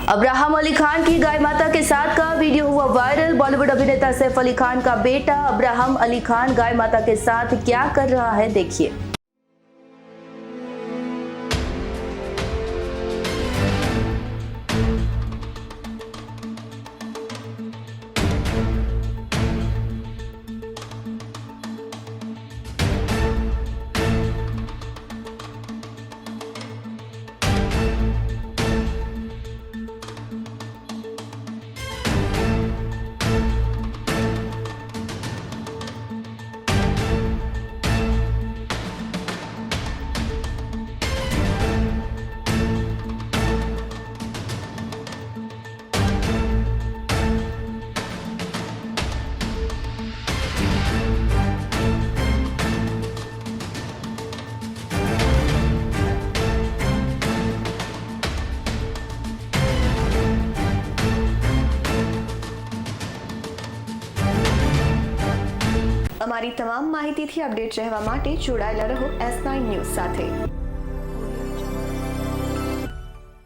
Abraham Ali Khan की गाय माता के साथ का वीडियो हुआ वायरल। बॉलीवुड अभिनेता सैफ अली खान का बेटा अब्राहम अली खान गाय माता के साथ क्या कर रहा है, देखिए। અમારી તમામ માહિતીથી અપડેટ રહેવા માટે જોડાયેલા રહો S9 ન્યૂઝ સાથે।